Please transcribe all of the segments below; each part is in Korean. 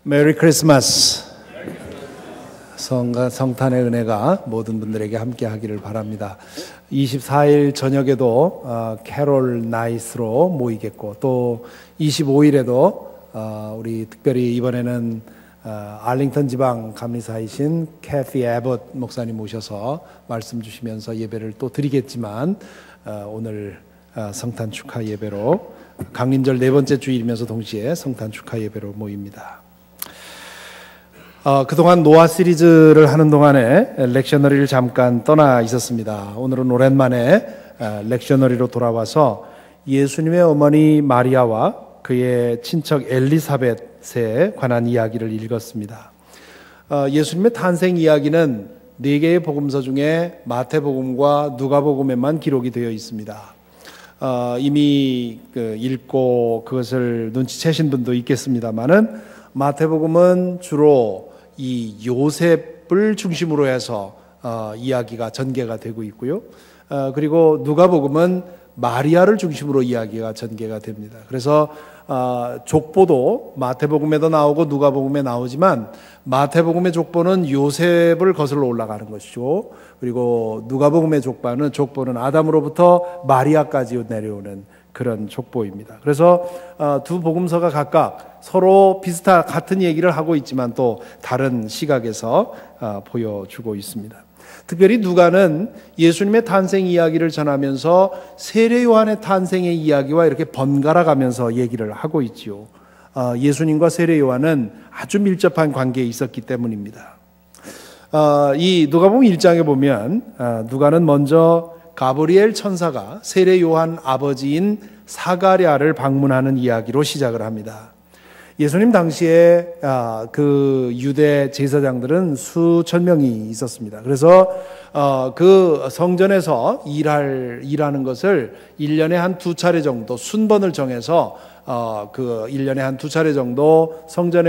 메리 크리스마스. 성탄의 은혜가 모든 분들에게 함께 하기를 바랍니다. 24일 저녁에도 캐롤 나잇으로 모이겠고, 또 25일에도 우리 특별히 이번에는 알링턴 지방 감리사이신 캐티 에벗 목사님 모셔서 말씀 주시면서 예배를 또 드리겠지만, 오늘 성탄 축하 예배로 강림절 네 번째 주일이면서 동시에 성탄 축하 예배로 모입니다. 그동안 노아 시리즈를 하는 동안에 렉셔너리를 잠깐 떠나 있었습니다. 오늘은 오랜만에 렉셔너리로 돌아와서 예수님의 어머니 마리아와 그의 친척 엘리사벳에 관한 이야기를 읽었습니다. 예수님의 탄생 이야기는 4개의 복음서 중에 마태복음과 누가복음에만 기록이 되어 있습니다. 이미 읽고 그것을 눈치채신 분도 있겠습니다만은, 마태복음은 주로 이 요셉을 중심으로 해서 이야기가 전개가 되고 있고요. 그리고 누가복음은 마리아를 중심으로 이야기가 전개가 됩니다. 그래서 족보도 마태복음에도 나오고 누가복음에 나오지만, 마태복음의 족보는 요셉을 거슬러 올라가는 것이고, 그리고 누가복음의 족보는 아담으로부터 마리아까지 내려오는 그런 족보입니다. 그래서 두 복음서가 각각 서로 같은 얘기를 하고 있지만 또 다른 시각에서 보여주고 있습니다. 특별히 누가는 예수님의 탄생 이야기를 전하면서 세례 요한의 탄생의 이야기와 이렇게 번갈아 가면서 얘기를 하고 있지요. 예수님과 세례 요한은 아주 밀접한 관계에 있었기 때문입니다. 이 누가복음 1장에 보면 누가는 먼저 가브리엘 천사가 세례 요한 아버지인 사가랴를 방문하는 이야기로 시작을 합니다. 예수님 당시에 그 유대 제사장들은 수천 명이 있었습니다. 그래서 그 성전에서 일하는 것을 1년에 한 2차례 정도 순번을 정해서 그 1년에 한 2차례 정도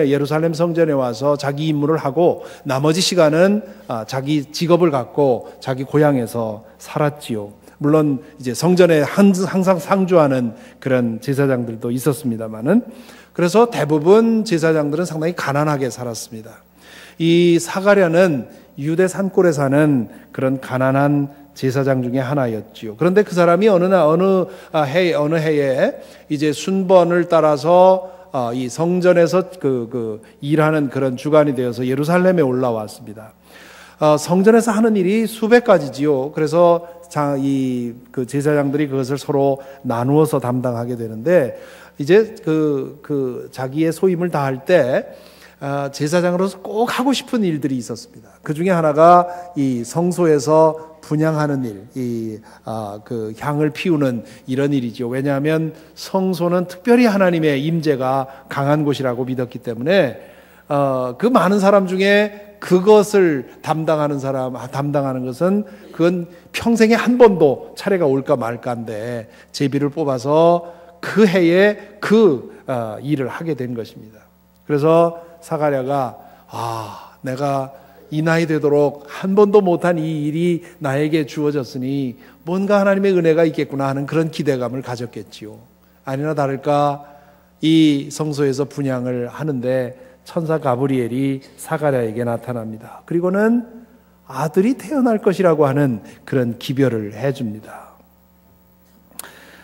예루살렘 성전에 와서 자기 임무를 하고, 나머지 시간은 자기 직업을 갖고 자기 고향에서 살았지요. 물론 이제 성전에 항상 상주하는 그런 제사장들도 있었습니다만은, 그래서 대부분 제사장들은 상당히 가난하게 살았습니다. 이 사가랴는 유대 산골에 사는 그런 가난한 제사장 중에 하나였지요. 그런데 그 사람이 어느 해에 이제 순번을 따라서 이 성전에서 일하는 그런 주관이 되어서 예루살렘에 올라왔습니다. 성전에서 하는 일이 수백 가지지요. 그래서 그 제사장들이 그것을 서로 나누어서 담당하게 되는데, 이제 자기의 소임을 다할 때 제사장으로서 꼭 하고 싶은 일들이 있었습니다. 그 중에 하나가 이 성소에서 분향하는 일, 그 향을 피우는 이런 일이죠. 왜냐하면 성소는 특별히 하나님의 임재가 강한 곳이라고 믿었기 때문에, 그 많은 사람 중에 그것을 담당하는 것은 그건 평생에 한 번도 차례가 올까 말까인데, 제비를 뽑아서 그 해에 일을 하게 된 것입니다. 그래서 사가랴가 내가 이 나이 되도록 한 번도 못한 이 일이 나에게 주어졌으니 뭔가 하나님의 은혜가 있겠구나 하는 그런 기대감을 가졌겠지요. 아니나 다를까 이 성소에서 분향을 하는데 천사 가브리엘이 사가랴에게 나타납니다. 그리고는 아들이 태어날 것이라고 하는 그런 기별을 해줍니다.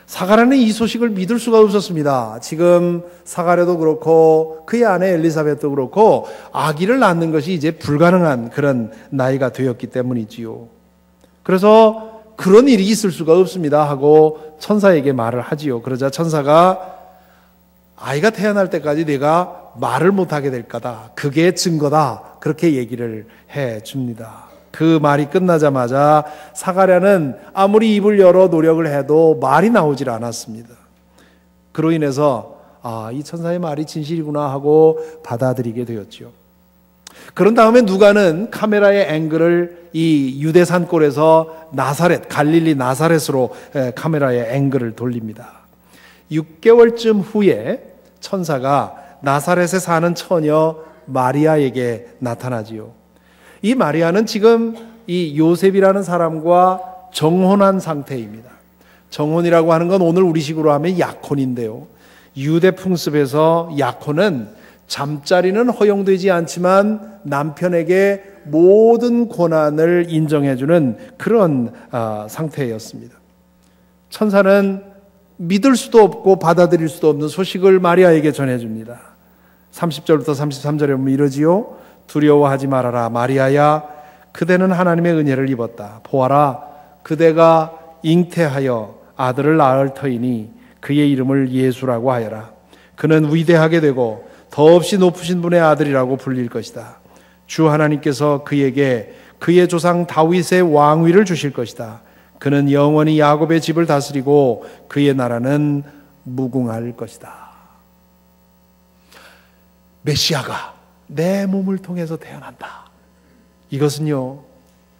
사가랴는 이 소식을 믿을 수가 없었습니다. 지금 사가랴도 그렇고 그의 아내 엘리사벳도 그렇고 아기를 낳는 것이 이제 불가능한 그런 나이가 되었기 때문이지요. 그래서 그런 일이 있을 수가 없습니다 하고 천사에게 말을 하지요. 그러자 천사가 아이가 태어날 때까지 내가 말을 못하게 될 거다, 그게 증거다, 그렇게 얘기를 해줍니다. 그 말이 끝나자마자 사가랴는 아무리 입을 열어 노력을 해도 말이 나오질 않았습니다. 그로 인해서 이 천사의 말이 진실이구나 하고 받아들이게 되었죠. 그런 다음에 누가는 카메라의 앵글을 이 유대 산골에서 갈릴리 나사렛으로 카메라의 앵글을 돌립니다. 6개월쯤 후에 천사가 나사렛에 사는 처녀 마리아에게 나타나지요. 이 마리아는 지금 이 요셉이라는 사람과 정혼한 상태입니다. 정혼이라고 하는 건 오늘 우리식으로 하면 약혼인데요, 유대 풍습에서 약혼은 잠자리는 허용되지 않지만 남편에게 모든 권한을 인정해주는 그런 상태였습니다. 천사는 믿을 수도 없고 받아들일 수도 없는 소식을 마리아에게 전해줍니다. 30절부터 33절에 보면 이러지요. 두려워하지 말아라 마리아야, 그대는 하나님의 은혜를 입었다. 보아라, 그대가 잉태하여 아들을 낳을 터이니 그의 이름을 예수라고 하여라. 그는 위대하게 되고 더없이 높으신 분의 아들이라고 불릴 것이다. 주 하나님께서 그에게 그의 조상 다윗의 왕위를 주실 것이다. 그는 영원히 야곱의 집을 다스리고 그의 나라는 무궁할 것이다. 메시아가 내 몸을 통해서 태어난다. 이것은요,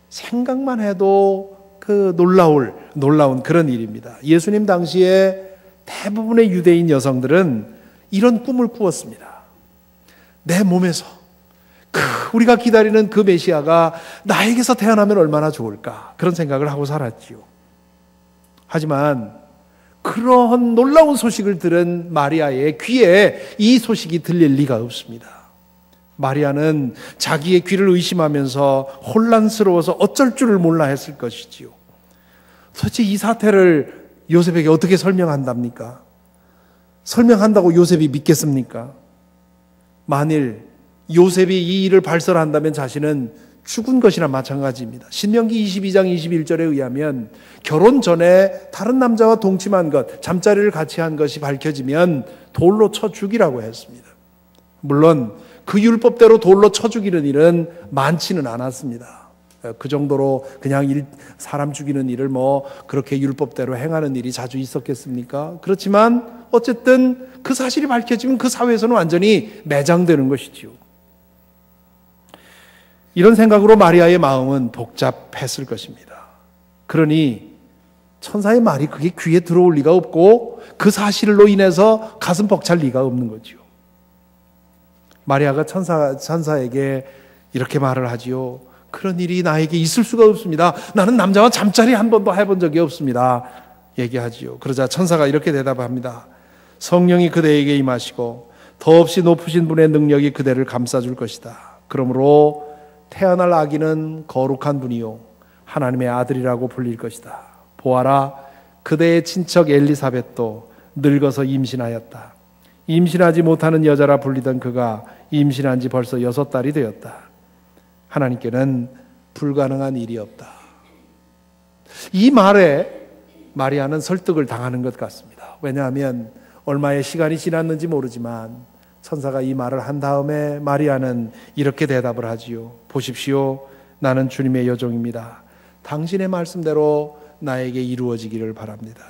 생각만 해도 그 놀라운 그런 일입니다. 예수님 당시에 대부분의 유대인 여성들은 이런 꿈을 꾸었습니다. 내 몸에서 우리가 기다리는 그 메시아가 나에게서 태어나면 얼마나 좋을까, 그런 생각을 하고 살았지요. 하지만 그러한 놀라운 소식을 들은 마리아의 귀에 이 소식이 들릴 리가 없습니다. 마리아는 자기의 귀를 의심하면서 혼란스러워서 어쩔 줄을 몰라 했을 것이지요. 도대체 이 사태를 요셉에게 어떻게 설명한답니까? 설명한다고 요셉이 믿겠습니까? 만일 요셉이 이 일을 발설한다면 자신은 죽은 것이나 마찬가지입니다. 신명기 22장 21절에 의하면 결혼 전에 다른 남자와 동침한 것, 잠자리를 같이 한 것이 밝혀지면 돌로 쳐 죽이라고 했습니다. 물론 그 율법대로 돌로 쳐 죽이는 일은 많지는 않았습니다. 그 정도로 그냥 사람 죽이는 일을 그렇게 율법대로 행하는 일이 자주 있었겠습니까? 그렇지만 어쨌든 그 사실이 밝혀지면 그 사회에서는 완전히 매장되는 것이지요. 이런 생각으로 마리아의 마음은 복잡했을 것입니다. 그러니 천사의 말이 그게 귀에 들어올 리가 없고 그 사실로 인해서 가슴 벅찰 리가 없는 거죠. 마리아가 천사에게 이렇게 말을 하지요. 그런 일이 나에게 있을 수가 없습니다. 나는 남자와 잠자리 한 번도 해본 적이 없습니다. 얘기하지요. 그러자 천사가 이렇게 대답합니다. 성령이 그대에게 임하시고 더없이 높으신 분의 능력이 그대를 감싸줄 것이다. 그러므로 태어날 아기는 거룩한 분이요 하나님의 아들이라고 불릴 것이다. 보아라, 그대의 친척 엘리사벳도 늙어서 임신하였다. 임신하지 못하는 여자라 불리던 그가 임신한 지 벌써 6달이 되었다. 하나님께는 불가능한 일이 없다. 이 말에 마리아는 설득을 당하는 것 같습니다. 왜냐하면 얼마의 시간이 지났는지 모르지만 천사가 이 말을 한 다음에 마리아는 이렇게 대답을 하지요. 보십시오, 나는 주님의 여종입니다. 당신의 말씀대로 나에게 이루어지기를 바랍니다.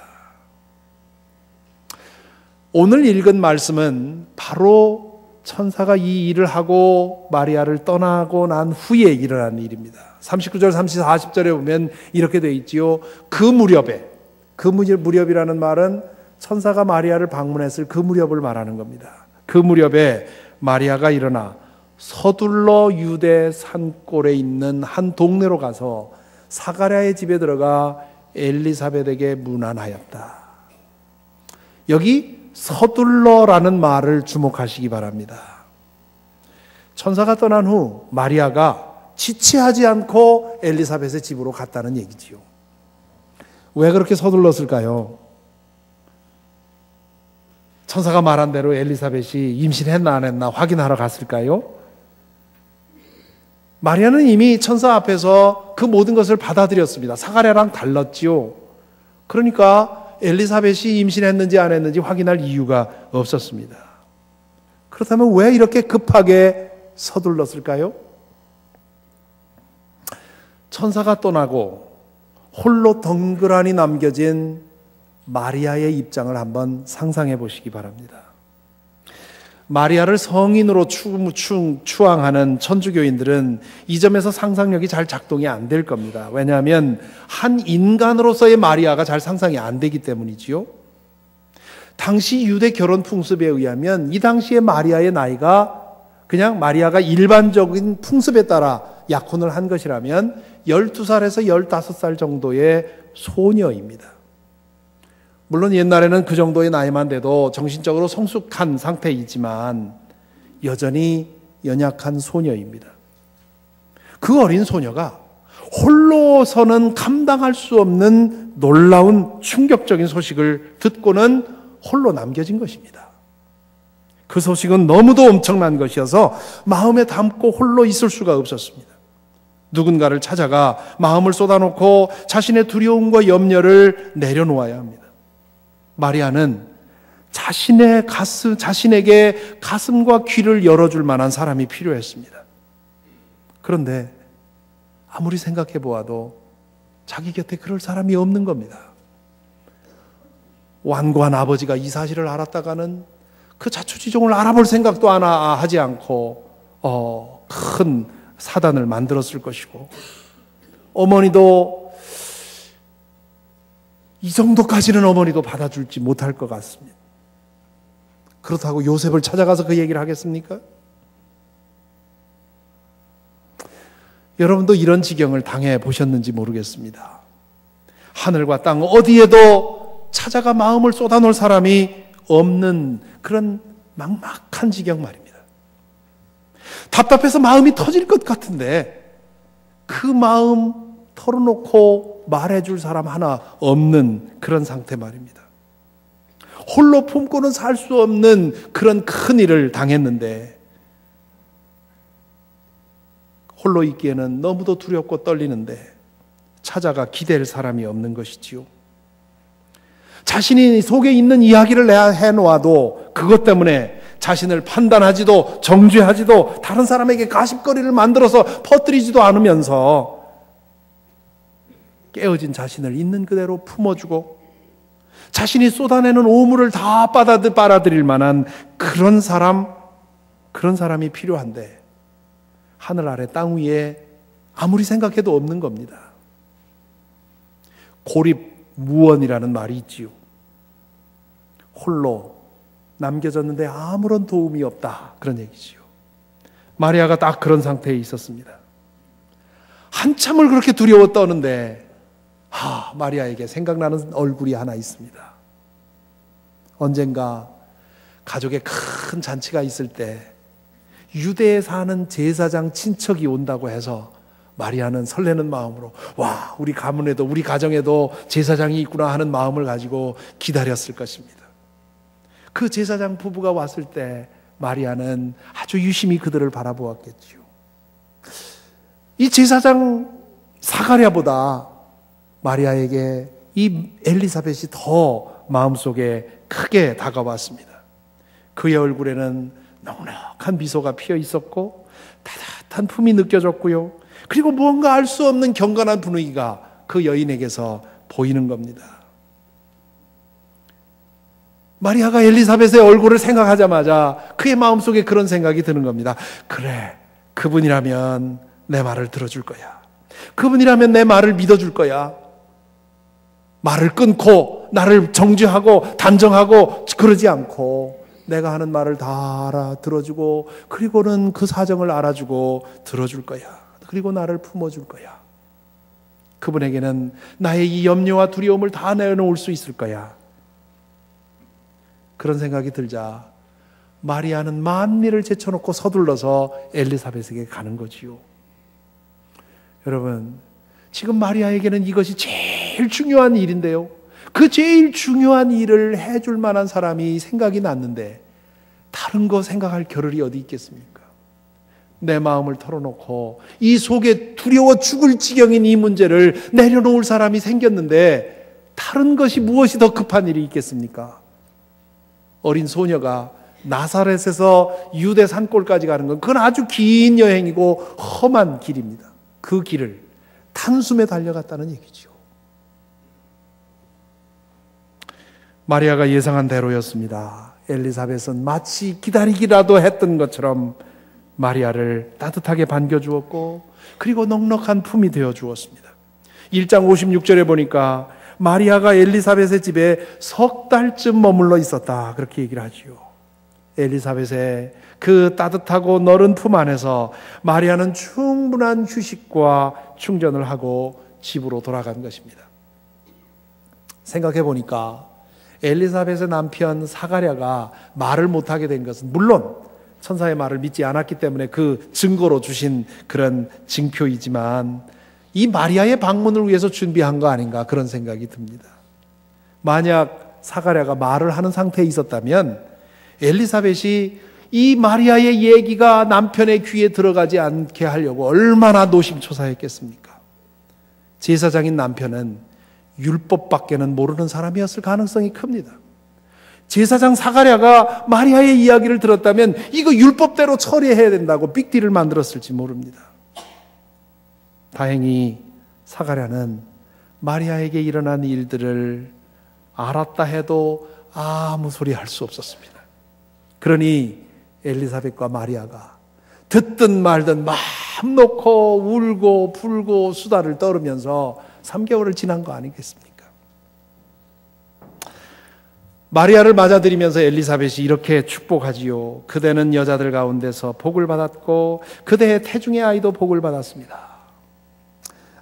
오늘 읽은 말씀은 바로 천사가 이 일을 하고 마리아를 떠나고 난 후에 일어난 일입니다. 39절, 40절에 보면 이렇게 되어 있지요. 그 무렵이라는 말은 천사가 마리아를 방문했을 그 무렵을 말하는 겁니다. 그 무렵에 마리아가 일어나 서둘러 유대 산골에 있는 한 동네로 가서 사가랴의 집에 들어가 엘리사벳에게 문안하였다. 여기 서둘러라는 말을 주목하시기 바랍니다. 천사가 떠난 후 마리아가 지체하지 않고 엘리사벳의 집으로 갔다는 얘기지요. 왜 그렇게 서둘렀을까요? 천사가 말한 대로 엘리사벳이 임신했나 안 했나 확인하러 갔을까요? 마리아는 이미 천사 앞에서 그 모든 것을 받아들였습니다. 사가랴랑 달랐지요. 그러니까 엘리사벳이 임신했는지 안 했는지 확인할 이유가 없었습니다. 그렇다면 왜 이렇게 급하게 서둘렀을까요? 천사가 떠나고 홀로 덩그러니 남겨진 마리아의 입장을 한번 상상해 보시기 바랍니다. 마리아를 성인으로 추앙하는 천주교인들은 이 점에서 상상력이 잘 작동이 안 될 겁니다. 왜냐하면 한 인간으로서의 마리아가 잘 상상이 안 되기 때문이지요. 당시 유대 결혼 풍습에 의하면 이 당시의 마리아의 나이가 그냥 마리아가 일반적인 풍습에 따라 약혼을 한 것이라면 12살에서 15살 정도의 소녀입니다. 물론 옛날에는 그 정도의 나이만 돼도 정신적으로 성숙한 상태이지만 여전히 연약한 소녀입니다. 그 어린 소녀가 홀로서는 감당할 수 없는 놀라운 충격적인 소식을 듣고는 홀로 남겨진 것입니다. 그 소식은 너무도 엄청난 것이어서 마음에 담고 홀로 있을 수가 없었습니다. 누군가를 찾아가 마음을 쏟아놓고 자신의 두려움과 염려를 내려놓아야 합니다. 마리아는 자신에게 가슴과 귀를 열어줄 만한 사람이 필요했습니다. 그런데 아무리 생각해 보아도 자기 곁에 그럴 사람이 없는 겁니다. 완고한 아버지가 이 사실을 알았다가는 그 자초지종을 알아볼 생각도 하지 않고 큰 사단을 만들었을 것이고, 어머니도 이 정도까지는 어머니도 받아줄지 못할 것 같습니다. 그렇다고 요셉을 찾아가서 그 얘기를 하겠습니까? 여러분도 이런 지경을 당해 보셨는지 모르겠습니다. 하늘과 땅 어디에도 찾아가 마음을 쏟아놓을 사람이 없는 그런 막막한 지경 말입니다. 답답해서 마음이 터질 것 같은데 그 마음 털어놓고 말해줄 사람 하나 없는 그런 상태 말입니다. 홀로 품고는 살 수 없는 그런 큰 일을 당했는데 홀로 있기에는 너무도 두렵고 떨리는데 찾아가 기댈 사람이 없는 것이지요. 자신이 속에 있는 이야기를 해놓아도 그것 때문에 자신을 판단하지도 정죄하지도 다른 사람에게 가십거리를 만들어서 퍼뜨리지도 않으면서 깨어진 자신을 있는 그대로 품어주고 자신이 쏟아내는 오물을 다 빨아들일 만한 그런 사람이 필요한데 하늘 아래 땅 위에 아무리 생각해도 없는 겁니다. 고립무원이라는 말이 있지요. 홀로 남겨졌는데 아무런 도움이 없다, 그런 얘기지요. 마리아가 딱 그런 상태에 있었습니다. 한참을 그렇게 두려워 떠는데 마리아에게 생각나는 얼굴이 하나 있습니다. 언젠가 가족의 큰 잔치가 있을 때 유대에 사는 제사장 친척이 온다고 해서 마리아는 설레는 마음으로 우리 가문에도 우리 가정에도 제사장이 있구나 하는 마음을 가지고 기다렸을 것입니다. 그 제사장 부부가 왔을 때 마리아는 아주 유심히 그들을 바라보았겠지요. 이 제사장 사가랴보다 마리아에게 이 엘리사벳이 더 마음속에 크게 다가왔습니다. 그의 얼굴에는 넉넉한 미소가 피어 있었고 따뜻한 품이 느껴졌고요. 그리고 뭔가 알 수 없는 경건한 분위기가 그 여인에게서 보이는 겁니다. 마리아가 엘리사벳의 얼굴을 생각하자마자 그의 마음속에 그런 생각이 드는 겁니다. 그래, 그분이라면 내 말을 들어줄 거야. 그분이라면 내 말을 믿어줄 거야. 말을 끊고 나를 정죄하고 단정하고 그러지 않고 내가 하는 말을 다 알아들어주고 그리고는 그 사정을 알아주고 들어줄 거야. 그리고 나를 품어줄 거야. 그분에게는 나의 이 염려와 두려움을 다 내려놓을 수 있을 거야. 그런 생각이 들자 마리아는 만리를 제쳐놓고 서둘러서 엘리사벳에게 가는 거지요. 여러분, 지금 마리아에게는 이것이 제일 중요한 일인데요. 그 제일 중요한 일을 해줄 만한 사람이 생각이 났는데 다른 거 생각할 겨를이 어디 있겠습니까? 내 마음을 털어놓고 이 속에 두려워 죽을 지경인 이 문제를 내려놓을 사람이 생겼는데 다른 것이 무엇이 더 급한 일이 있겠습니까? 어린 소녀가 나사렛에서 유대 산골까지 가는 건 그건 아주 긴 여행이고 험한 길입니다. 그 길을 단숨에 달려갔다는 얘기죠. 마리아가 예상한 대로였습니다. 엘리사벳은 마치 기다리기라도 했던 것처럼 마리아를 따뜻하게 반겨주었고 그리고 넉넉한 품이 되어주었습니다. 1장 56절에 보니까 마리아가 엘리사벳의 집에 석 달쯤 머물러 있었다, 그렇게 얘기를 하지요. 엘리사벳의 그 따뜻하고 너른 품 안에서 마리아는 충분한 휴식과 충전을 하고 집으로 돌아간 것입니다. 생각해 보니까 엘리사벳의 남편 사가랴가 말을 못하게 된 것은 물론 천사의 말을 믿지 않았기 때문에 그 증거로 주신 그런 징표이지만 이 마리아의 방문을 위해서 준비한 거 아닌가 그런 생각이 듭니다. 만약 사가랴가 말을 하는 상태에 있었다면 엘리사벳이 이 마리아의 얘기가 남편의 귀에 들어가지 않게 하려고 얼마나 노심초사했겠습니까? 제사장인 남편은 율법밖에는 모르는 사람이었을 가능성이 큽니다. 제사장 사가랴가 마리아의 이야기를 들었다면 이거 율법대로 처리해야 된다고 빅딜을 만들었을지 모릅니다. 다행히 사가랴는 마리아에게 일어난 일들을 알았다 해도 아무 소리 할 수 없었습니다. 그러니 엘리사벳과 마리아가 듣든 말든 마음 놓고 울고 불고 수다를 떨으면서 3개월을 지난 거 아니겠습니까? 마리아를 맞아들이면서 엘리사벳이 이렇게 축복하지요. 그대는 여자들 가운데서 복을 받았고 그대의 태중의 아이도 복을 받았습니다.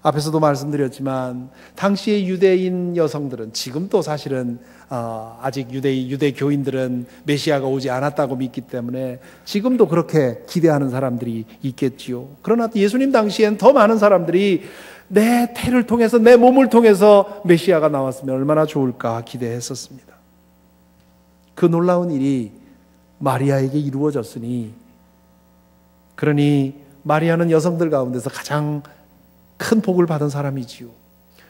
앞에서도 말씀드렸지만 당시의 유대인 여성들은 지금도 사실은 아직 유대 교인들은 메시아가 오지 않았다고 믿기 때문에 지금도 그렇게 기대하는 사람들이 있겠지요. 그러나 예수님 당시엔 더 많은 사람들이 내 태를 통해서 내 몸을 통해서 메시아가 나왔으면 얼마나 좋을까 기대했었습니다. 그 놀라운 일이 마리아에게 이루어졌으니 그러니 마리아는 여성들 가운데서 가장 큰 복을 받은 사람이지요.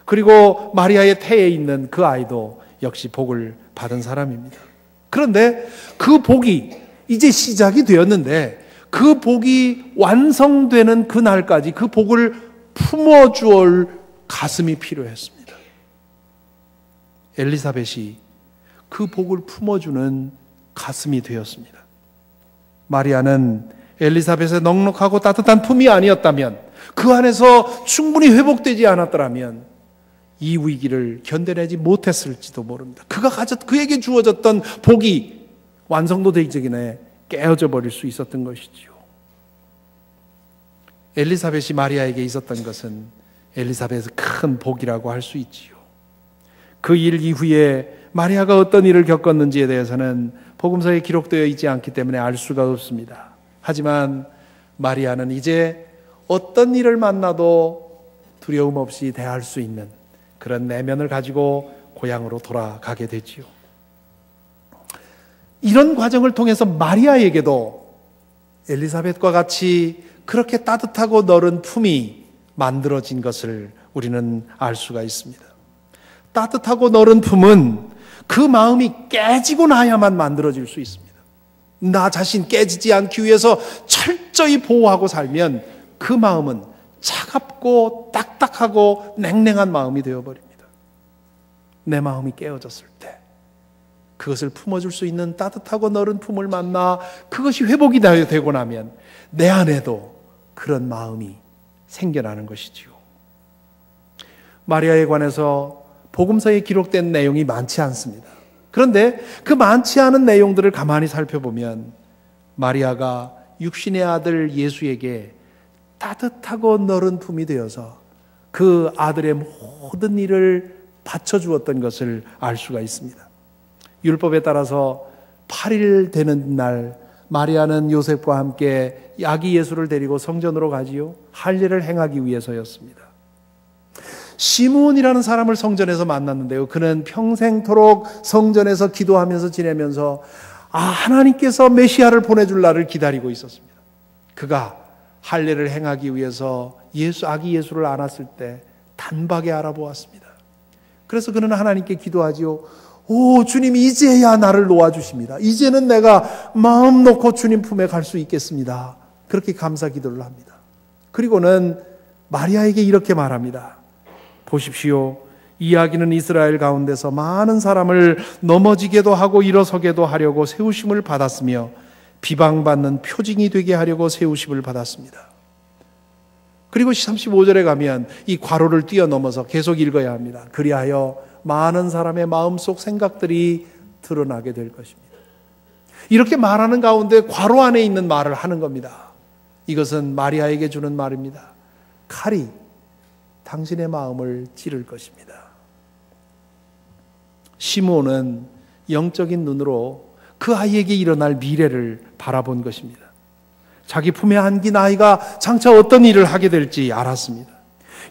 그리고 마리아의 태에 있는 그 아이도 역시 복을 받은 사람입니다. 그런데 그 복이 이제 시작이 되었는데 그 복이 완성되는 그날까지 그 복을 품어주올 가슴이 필요했습니다. 엘리사벳이 그 복을 품어주는 가슴이 되었습니다. 마리아는 엘리사벳의 넉넉하고 따뜻한 품이 아니었다면, 그 안에서 충분히 회복되지 않았더라면 이 위기를 견뎌내지 못했을지도 모릅니다. 그에게 주어졌던 복이 완성도 되기 전에 깨어져 버릴 수 있었던 것이지요. 엘리사벳이 마리아에게 있었던 것은 엘리사벳의 큰 복이라고 할 수 있지요. 그 일 이후에 마리아가 어떤 일을 겪었는지에 대해서는 복음서에 기록되어 있지 않기 때문에 알 수가 없습니다. 하지만 마리아는 이제 어떤 일을 만나도 두려움 없이 대할 수 있는 그런 내면을 가지고 고향으로 돌아가게 되지요. 이런 과정을 통해서 마리아에게도 엘리사벳과 같이 그렇게 따뜻하고 너른 품이 만들어진 것을 우리는 알 수가 있습니다. 따뜻하고 너른 품은 그 마음이 깨지고 나야만 만들어질 수 있습니다. 나 자신 깨지지 않기 위해서 철저히 보호하고 살면 그 마음은 차갑고 딱딱하고 냉랭한 마음이 되어버립니다. 내 마음이 깨어졌을 때 그것을 품어줄 수 있는 따뜻하고 너른 품을 만나 그것이 회복이 되고 나면 내 안에도 그런 마음이 생겨나는 것이지요. 마리아에 관해서 복음서에 기록된 내용이 많지 않습니다. 그런데 그 많지 않은 내용들을 가만히 살펴보면 마리아가 육신의 아들 예수에게 따뜻하고 너른 품이 되어서 그 아들의 모든 일을 바쳐주었던 것을 알 수가 있습니다. 율법에 따라서 8일 되는 날 마리아는 요셉과 함께 아기 예수를 데리고 성전으로 가지요. 할례를 행하기 위해서였습니다. 시므온이라는 사람을 성전에서 만났는데요. 그는 평생토록 성전에서 기도하면서 지내면서 하나님께서 메시아를 보내줄 날을 기다리고 있었습니다. 그가 할례를 행하기 위해서 아기 예수를 안았을 때 단박에 알아보았습니다. 그래서 그는 하나님께 기도하지요. 오, 주님이 이제야 나를 놓아주십니다. 이제는 내가 마음 놓고 주님 품에 갈 수 있겠습니다. 그렇게 감사 기도를 합니다. 그리고는 마리아에게 이렇게 말합니다. 보십시오. 이 아기는 이스라엘 가운데서 많은 사람을 넘어지게도 하고 일어서게도 하려고 세우심을 받았으며 비방받는 표징이 되게 하려고 세우심을 받았습니다. 그리고 35절에 가면 이 괄호를 뛰어넘어서 계속 읽어야 합니다. 그리하여 많은 사람의 마음속 생각들이 드러나게 될 것입니다. 이렇게 말하는 가운데 괄호 안에 있는 말을 하는 겁니다. 이것은 마리아에게 주는 말입니다. 칼이 당신의 마음을 찌를 것입니다. 시므온은 영적인 눈으로 그 아이에게 일어날 미래를 바라본 것입니다. 자기 품에 안긴 아이가 장차 어떤 일을 하게 될지 알았습니다.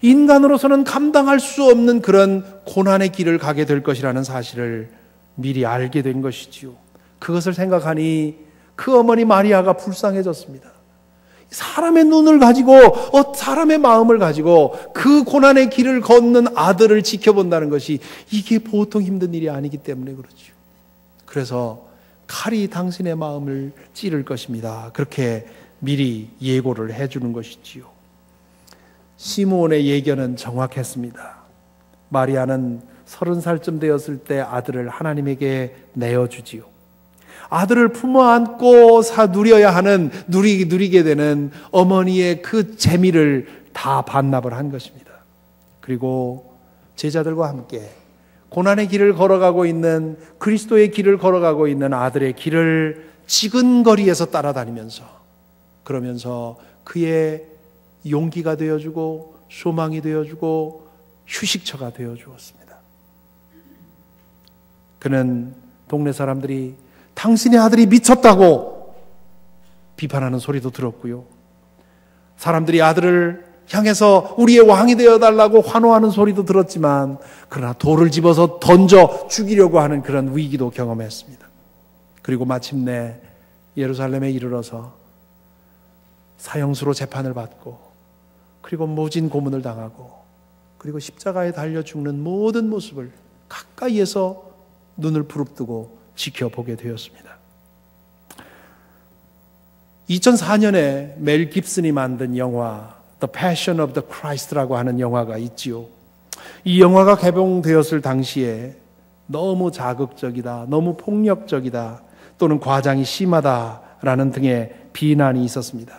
인간으로서는 감당할 수 없는 그런 고난의 길을 가게 될 것이라는 사실을 미리 알게 된 것이지요. 그것을 생각하니 그 어머니 마리아가 불쌍해졌습니다. 사람의 눈을 가지고, 사람의 마음을 가지고 그 고난의 길을 걷는 아들을 지켜본다는 것이 이게 보통 힘든 일이 아니기 때문에 그렇죠. 그래서 칼이 당신의 마음을 찌를 것입니다. 그렇게 미리 예고를 해주는 것이지요. 시므온의 예견은 정확했습니다. 마리아는 30살쯤 되었을 때 아들을 하나님에게 내어주지요. 아들을 품어 안고 누리게 되는 어머니의 그 재미를 다 반납을 한 것입니다. 그리고 제자들과 함께 고난의 길을 걸어가고 있는, 그리스도의 길을 걸어가고 있는 아들의 길을 지근거리에서 따라다니면서, 그러면서 그의 용기가 되어주고 소망이 되어주고 휴식처가 되어주었습니다. 그는 동네 사람들이 당신의 아들이 미쳤다고 비판하는 소리도 들었고요. 사람들이 아들을 향해서 우리의 왕이 되어달라고 환호하는 소리도 들었지만, 그러나 돌을 집어서 던져 죽이려고 하는 그런 위기도 경험했습니다. 그리고 마침내 예루살렘에 이르러서 사형수로 재판을 받고, 그리고 모진 고문을 당하고, 그리고 십자가에 달려 죽는 모든 모습을 가까이에서 눈을 부릅뜨고 지켜보게 되었습니다. 2004년에 멜 깁슨이 만든 영화 The Passion of the Christ라고 하는 영화가 있지요. 이 영화가 개봉되었을 당시에 너무 자극적이다, 너무 폭력적이다, 또는 과장이 심하다라는 등의 비난이 있었습니다.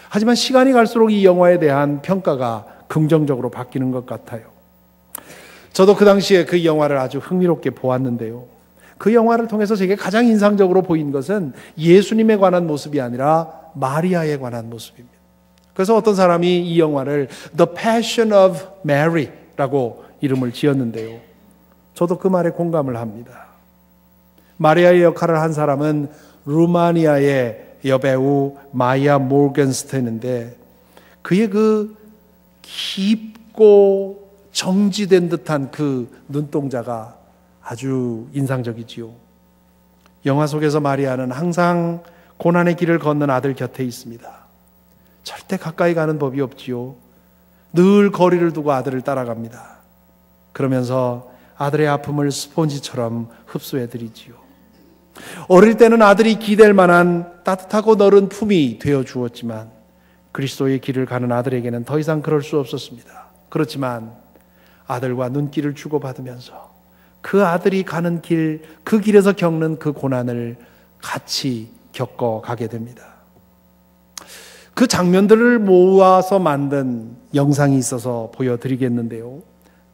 하지만 시간이 갈수록 이 영화에 대한 평가가 긍정적으로 바뀌는 것 같아요. 저도 그 당시에 그 영화를 아주 흥미롭게 보았는데요. 그 영화를 통해서 제게 가장 인상적으로 보인 것은 예수님에 관한 모습이 아니라 마리아에 관한 모습입니다. 그래서 어떤 사람이 이 영화를 The Passion of Mary라고 이름을 지었는데요. 저도 그 말에 공감을 합니다. 마리아의 역할을 한 사람은 루마니아의 여배우 마이아 모르겐스텐인데, 그의 그 깊고 정지된 듯한 그 눈동자가 아주 인상적이지요. 영화 속에서 마리아는 항상 고난의 길을 걷는 아들 곁에 있습니다. 절대 가까이 가는 법이 없지요. 늘 거리를 두고 아들을 따라갑니다. 그러면서 아들의 아픔을 스폰지처럼 흡수해드리지요. 어릴 때는 아들이 기댈 만한 따뜻하고 너른 품이 되어 주었지만, 그리스도의 길을 가는 아들에게는 더 이상 그럴 수 없었습니다. 그렇지만 아들과 눈길을 주고받으면서 그 아들이 가는 길, 그 길에서 겪는 그 고난을 같이 겪어가게 됩니다. 그 장면들을 모아서 만든 영상이 있어서 보여드리겠는데요.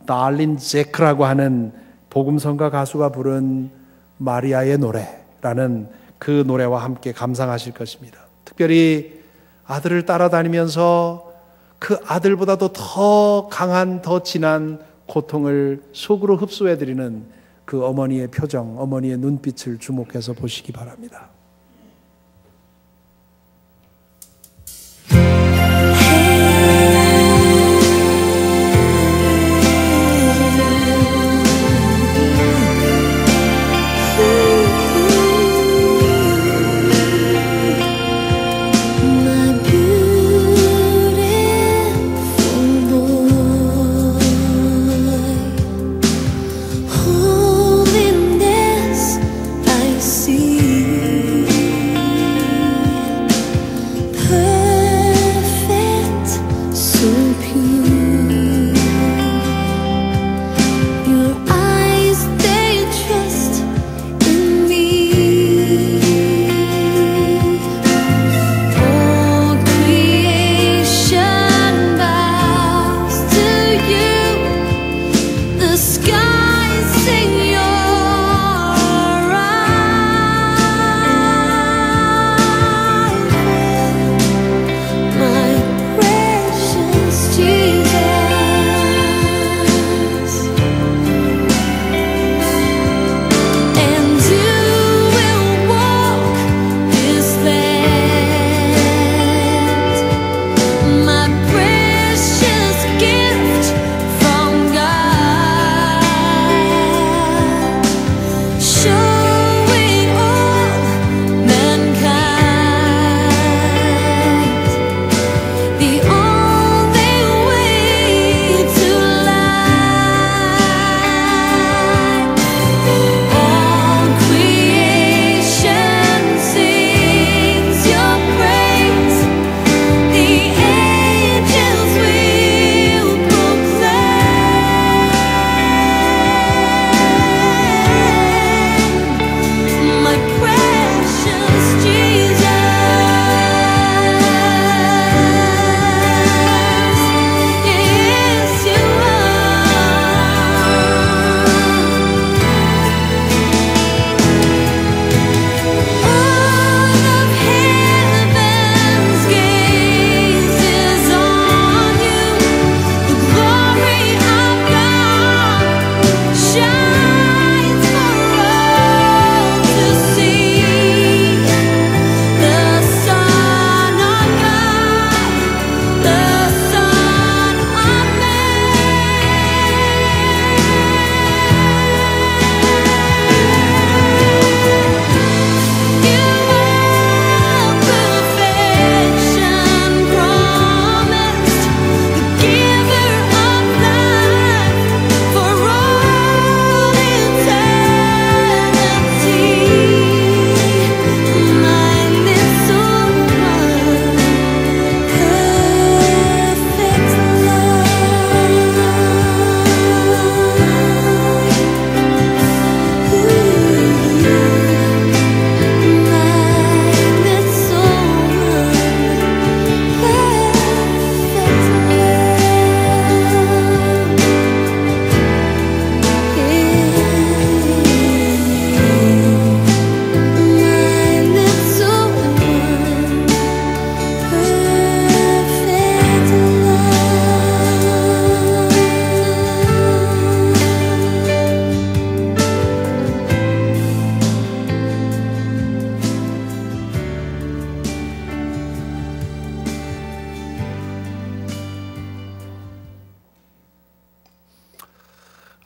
달린 제크라고 하는 복음성가 가수가 부른 마리아의 노래라는 그 노래와 함께 감상하실 것입니다. 특별히 아들을 따라다니면서 그 아들보다도 더 강한, 더 진한 고통을 속으로 흡수해드리는 그 어머니의 표정, 어머니의 눈빛을 주목해서 보시기 바랍니다. Holding this, I see.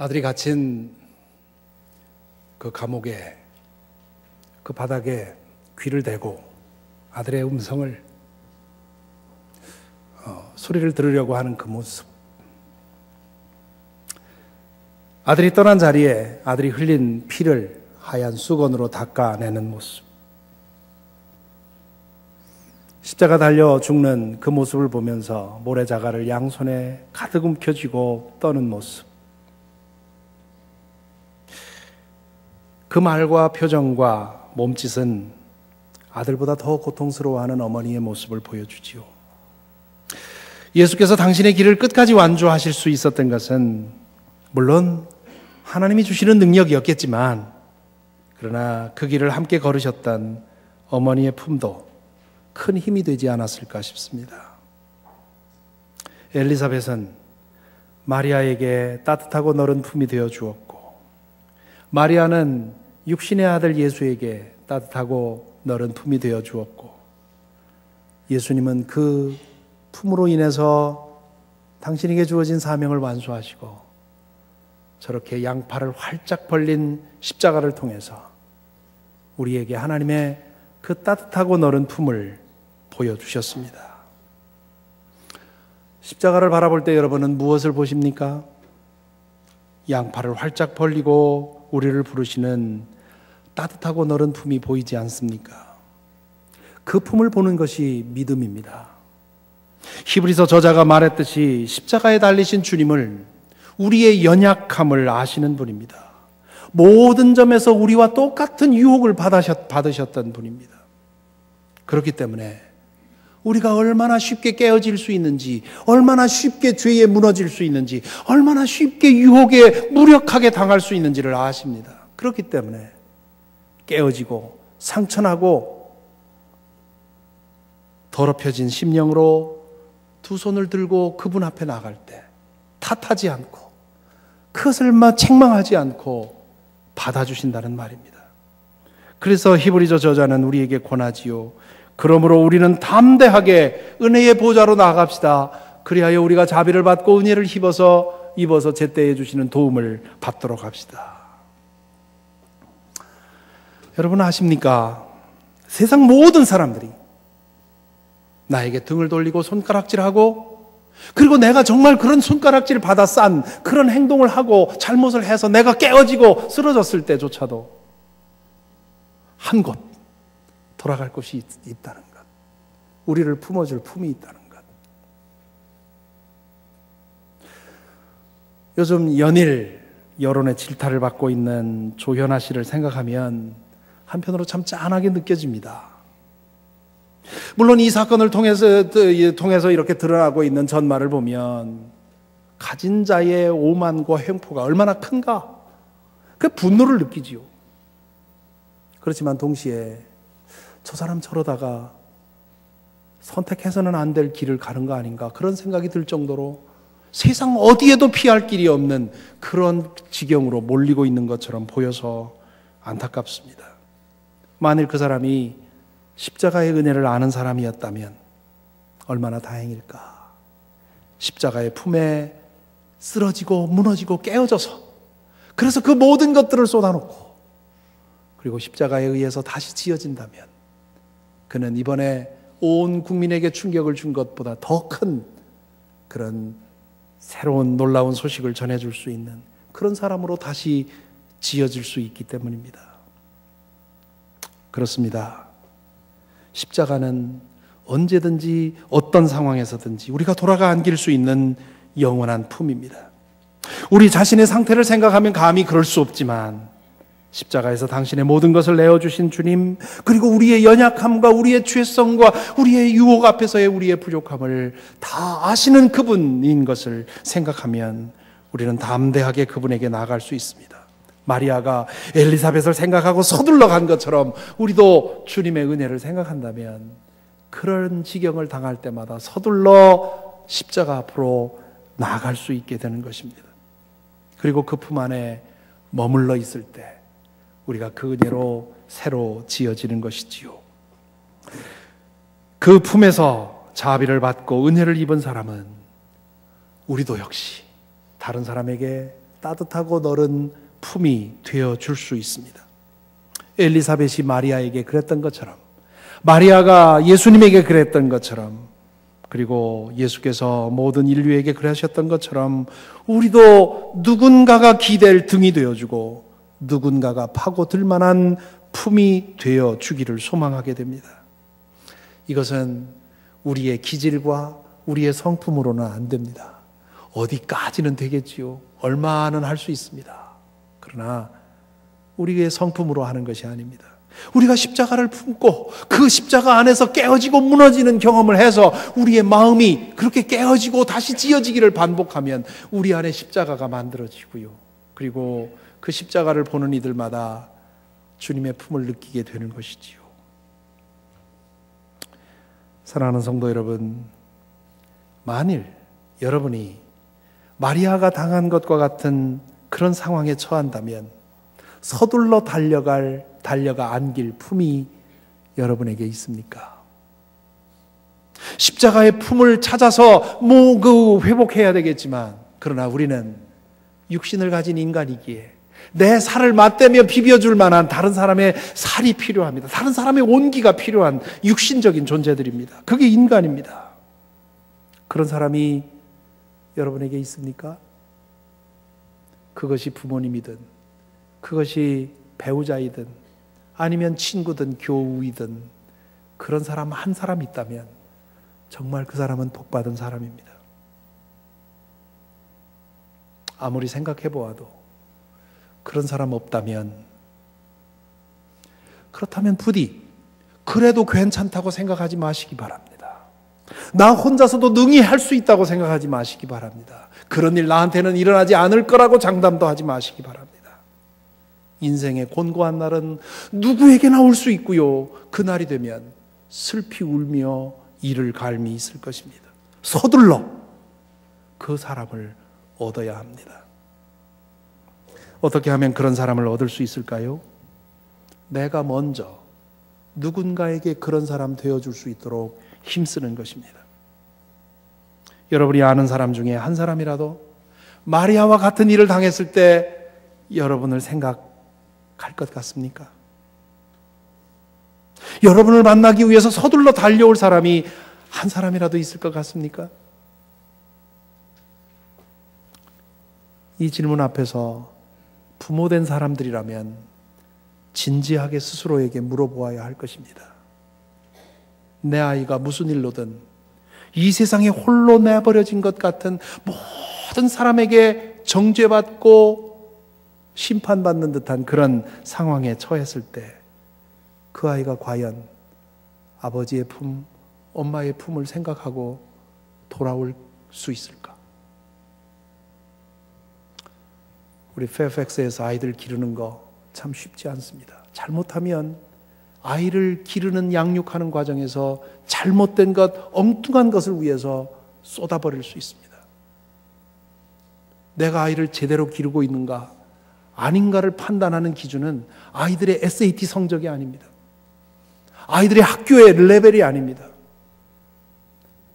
아들이 갇힌 그 감옥에, 그 바닥에 귀를 대고 아들의 음성을 소리를 들으려고 하는 그 모습, 아들이 떠난 자리에 아들이 흘린 피를 하얀 수건으로 닦아내는 모습, 십자가 달려 죽는 그 모습을 보면서 모래자갈을 양손에 가득 움켜쥐고 떠는 모습, 그 말과 표정과 몸짓은 아들보다 더 고통스러워하는 어머니의 모습을 보여주지요. 예수께서 당신의 길을 끝까지 완주하실 수 있었던 것은 물론 하나님이 주시는 능력이었겠지만, 그러나 그 길을 함께 걸으셨던 어머니의 품도 큰 힘이 되지 않았을까 싶습니다. 엘리사벳은 마리아에게 따뜻하고 너른 품이 되어 주었고, 마리아는 육신의 아들 예수에게 따뜻하고 너른 품이 되어 주었고, 예수님은 그 품으로 인해서 당신에게 주어진 사명을 완수하시고 저렇게 양팔을 활짝 벌린 십자가를 통해서 우리에게 하나님의 그 따뜻하고 너른 품을 보여주셨습니다. 십자가를 바라볼 때 여러분은 무엇을 보십니까? 양팔을 활짝 벌리고 우리를 부르시는 따뜻하고 너른 품이 보이지 않습니까? 그 품을 보는 것이 믿음입니다. 히브리서 저자가 말했듯이 십자가에 달리신 주님을, 우리의 연약함을 아시는 분입니다. 모든 점에서 우리와 똑같은 유혹을 받으셨던 분입니다. 그렇기 때문에 우리가 얼마나 쉽게 깨어질 수 있는지, 얼마나 쉽게 죄에 무너질 수 있는지, 얼마나 쉽게 유혹에 무력하게 당할 수 있는지를 아십니다. 그렇기 때문에 깨어지고 상처나고 더럽혀진 심령으로 두 손을 들고 그분 앞에 나갈 때 탓하지 않고 그것을 책망하지 않고 받아주신다는 말입니다. 그래서 히브리서 저자는 우리에게 권하지요. 그러므로 우리는 담대하게 은혜의 보좌로 나아갑시다. 그리하여 우리가 자비를 받고 은혜를 입어서 제때에 주시는 도움을 받도록 합시다. 여러분 아십니까? 세상 모든 사람들이 나에게 등을 돌리고 손가락질하고, 그리고 내가 정말 그런 손가락질 받아 싼 그런 행동을 하고 잘못을 해서 내가 깨어지고 쓰러졌을 때조차도 한 곳 돌아갈 곳이 있다는 것, 우리를 품어줄 품이 있다는 것. 요즘 연일 여론의 질타를 받고 있는 조현아 씨를 생각하면 한편으로 참 짠하게 느껴집니다. 물론 이 사건을 통해서 이렇게 드러나고 있는 전말을 보면 가진 자의 오만과 횡포가 얼마나 큰가, 그 분노를 느끼지요. 그렇지만 동시에 저 사람 저러다가 선택해서는 안 될 길을 가는 거 아닌가, 그런 생각이 들 정도로 세상 어디에도 피할 길이 없는 그런 지경으로 몰리고 있는 것처럼 보여서 안타깝습니다. 만일 그 사람이 십자가의 은혜를 아는 사람이었다면 얼마나 다행일까. 십자가의 품에 쓰러지고 무너지고 깨어져서, 그래서 그 모든 것들을 쏟아놓고 그리고 십자가에 의해서 다시 지어진다면 그는 이번에 온 국민에게 충격을 준 것보다 더 큰 그런 새로운 놀라운 소식을 전해줄 수 있는 그런 사람으로 다시 지어질 수 있기 때문입니다. 그렇습니다. 십자가는 언제든지 어떤 상황에서든지 우리가 돌아가 안길 수 있는 영원한 품입니다. 우리 자신의 상태를 생각하면 감히 그럴 수 없지만 십자가에서 당신의 모든 것을 내어주신 주님, 그리고 우리의 연약함과 우리의 죄성과 우리의 유혹 앞에서의 우리의 부족함을 다 아시는 그분인 것을 생각하면 우리는 담대하게 그분에게 나아갈 수 있습니다. 마리아가 엘리사벳을 생각하고 서둘러 간 것처럼 우리도 주님의 은혜를 생각한다면 그런 지경을 당할 때마다 서둘러 십자가 앞으로 나아갈 수 있게 되는 것입니다. 그리고 그 품 안에 머물러 있을 때 우리가 그 은혜로 새로 지어지는 것이지요. 그 품에서 자비를 받고 은혜를 입은 사람은 우리도 역시 다른 사람에게 따뜻하고 너른 품이 되어 줄 수 있습니다. 엘리사벳이 마리아에게 그랬던 것처럼, 마리아가 예수님에게 그랬던 것처럼, 그리고 예수께서 모든 인류에게 그러셨던 것처럼 우리도 누군가가 기댈 등이 되어주고 누군가가 파고들 만한 품이 되어 주기를 소망하게 됩니다. 이것은 우리의 기질과 우리의 성품으로는 안 됩니다. 어디까지는 되겠지요. 얼마는 할 수 있습니다. 그러나 우리의 성품으로 하는 것이 아닙니다. 우리가 십자가를 품고 그 십자가 안에서 깨어지고 무너지는 경험을 해서 우리의 마음이 그렇게 깨어지고 다시 지어지기를 반복하면 우리 안에 십자가가 만들어지고요. 그리고 그 십자가를 보는 이들마다 주님의 품을 느끼게 되는 것이지요. 사랑하는 성도 여러분, 만일 여러분이 마리아가 당한 것과 같은 그런 상황에 처한다면 서둘러 달려가 안길 품이 여러분에게 있습니까? 십자가의 품을 찾아서 회복해야 되겠지만, 그러나 우리는 육신을 가진 인간이기에 내 살을 맞대며 비벼줄 만한 다른 사람의 살이 필요합니다. 다른 사람의 온기가 필요한 육신적인 존재들입니다. 그게 인간입니다. 그런 사람이 여러분에게 있습니까? 그것이 부모님이든 그것이 배우자이든 아니면 친구든 교우이든 그런 사람 한 사람 있다면 정말 그 사람은 복받은 사람입니다. 아무리 생각해 보아도 그런 사람 없다면, 그렇다면 부디 그래도 괜찮다고 생각하지 마시기 바랍니다. 나 혼자서도 능히 할 수 있다고 생각하지 마시기 바랍니다. 그런 일 나한테는 일어나지 않을 거라고 장담도 하지 마시기 바랍니다. 인생의 곤고한 날은 누구에게나 올 수 있고요. 그날이 되면 슬피 울며 이를 갈미 있을 것입니다. 서둘러 그 사람을 얻어야 합니다. 어떻게 하면 그런 사람을 얻을 수 있을까요? 내가 먼저 누군가에게 그런 사람 되어줄 수 있도록 힘쓰는 것입니다. 여러분이 아는 사람 중에 한 사람이라도 마리아와 같은 일을 당했을 때 여러분을 생각할 것 같습니까? 여러분을 만나기 위해서 서둘러 달려올 사람이 한 사람이라도 있을 것 같습니까? 이 질문 앞에서 부모된 사람들이라면 진지하게 스스로에게 물어보아야 할 것입니다. 내 아이가 무슨 일로든 이 세상에 홀로 내버려진 것 같은 모든 사람에게 정죄받고 심판받는 듯한 그런 상황에 처했을 때 그 아이가 과연 아버지의 품, 엄마의 품을 생각하고 돌아올 수 있을까? 우리 페어팩스에서 아이들 기르는 거 참 쉽지 않습니다. 잘못하면 아이를 기르는 양육하는 과정에서 잘못된 것, 엉뚱한 것을 위해서 쏟아버릴 수 있습니다. 내가 아이를 제대로 기르고 있는가 아닌가를 판단하는 기준은 아이들의 SAT 성적이 아닙니다. 아이들의 학교의 레벨이 아닙니다.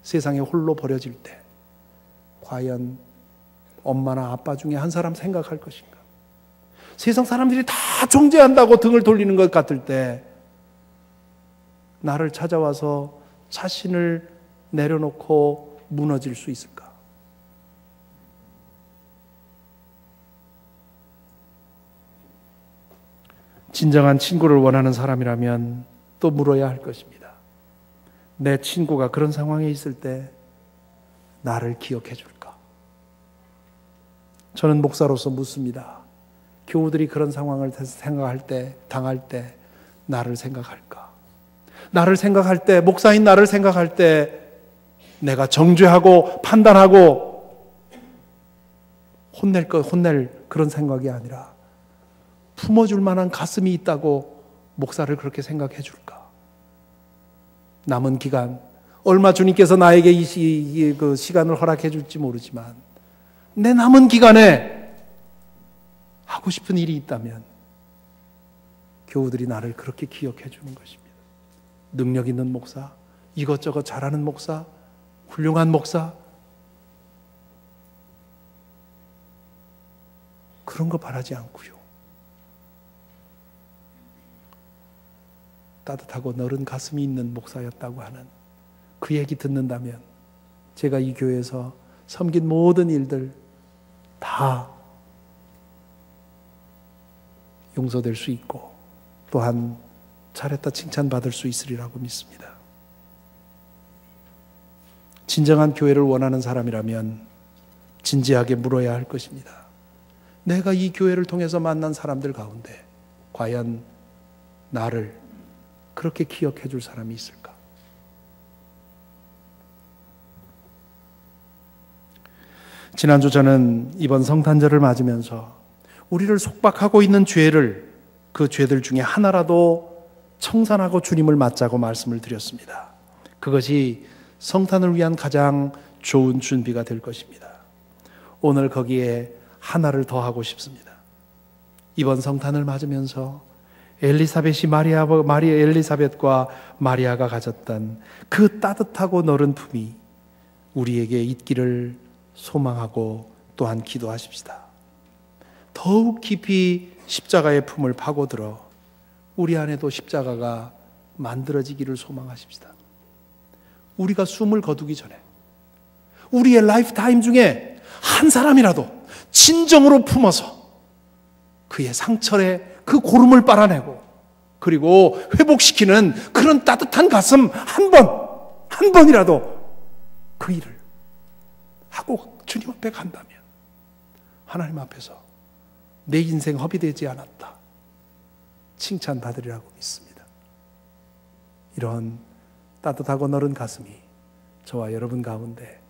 세상에 홀로 버려질 때 과연 엄마나 아빠 중에 한 사람 생각할 것인가? 세상 사람들이 다 정죄한다고 등을 돌리는 것 같을 때 나를 찾아와서 자신을 내려놓고 무너질 수 있을까? 진정한 친구를 원하는 사람이라면 또 물어야 할 것입니다. 내 친구가 그런 상황에 있을 때 나를 기억해 줄까? 저는 목사로서 묻습니다. 교우들이 그런 상황을 생각할 때, 당할 때 나를 생각할까? 나를 생각할 때, 목사인 나를 생각할 때 내가 정죄하고 판단하고 혼낼 그런 생각이 아니라 품어줄 만한 가슴이 있다고 목사를 그렇게 생각해 줄까? 남은 기간, 얼마 주님께서 나에게 그 시간을 허락해 줄지 모르지만 내 남은 기간에 하고 싶은 일이 있다면 교우들이 나를 그렇게 기억해 주는 것입니다. 능력 있는 목사, 이것저것 잘하는 목사, 훌륭한 목사, 그런 거 바라지 않고요. 따뜻하고 너른 가슴이 있는 목사였다고 하는 그 얘기 듣는다면 제가 이 교회에서 섬긴 모든 일들 다 용서될 수 있고 또한 잘했다 칭찬받을 수 있으리라고 믿습니다. 진정한 교회를 원하는 사람이라면 진지하게 물어야 할 것입니다. 내가 이 교회를 통해서 만난 사람들 가운데 과연 나를 그렇게 기억해 줄 사람이 있을까? 지난주 저는 이번 성탄절을 맞으면서 우리를 속박하고 있는 죄를, 그 죄들 중에 하나라도 청산하고 주님을 맞자고 말씀을 드렸습니다. 그것이 성탄을 위한 가장 좋은 준비가 될 것입니다. 오늘 거기에 하나를 더 하고 싶습니다. 이번 성탄을 맞으면서 엘리사벳과 마리아가 가졌던 그 따뜻하고 너른 품이 우리에게 있기를 소망하고 또한 기도하십시다. 더욱 깊이 십자가의 품을 파고들어 우리 안에도 십자가가 만들어지기를 소망하십시다. 우리가 숨을 거두기 전에 우리의 라이프 타임 중에 한 사람이라도 진정으로 품어서 그의 상처에 그 고름을 빨아내고 그리고 회복시키는 그런 따뜻한 가슴 한 번이라도 그 일을 하고 주님 앞에 간다면 하나님 앞에서 내 인생 허비되지 않았다 칭찬받으리라고 믿습니다. 이런 따뜻하고 너른 가슴이 저와 여러분 가운데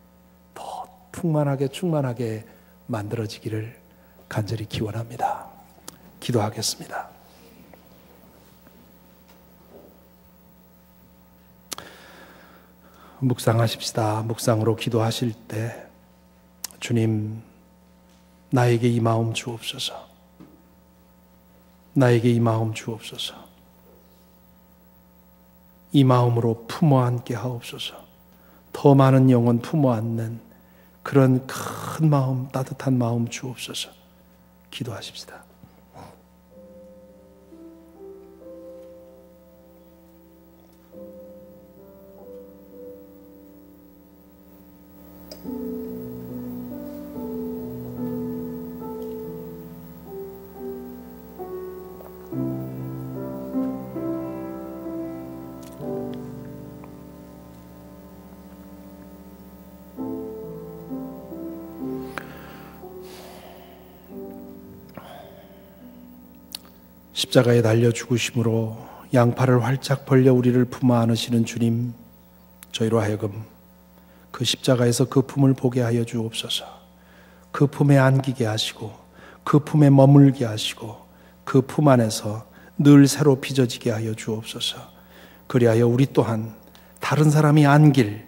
더 풍만하게 충만하게 만들어지기를 간절히 기원합니다. 기도하겠습니다. 묵상하십시다. 묵상으로 기도하실 때 주님, 나에게 이 마음 주옵소서. 나에게 이 마음 주옵소서. 이 마음으로 품어 안게 하옵소서. 더 많은 영혼 품어 안는 그런 큰 마음, 따뜻한 마음 주옵소서. 기도하십시다. 십자가에 달려 죽으심으로 양팔을 활짝 벌려 우리를 품어 안으시는 주님, 저희로 하여금 그 십자가에서 그 품을 보게 하여 주옵소서. 그 품에 안기게 하시고 그 품에 머물게 하시고 그 품 안에서 늘 새로 빚어지게 하여 주옵소서. 그리하여 우리 또한 다른 사람이 안길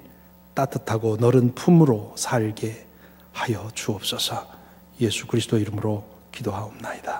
따뜻하고 너른 품으로 살게 하여 주옵소서. 예수 그리스도 이름으로 기도하옵나이다.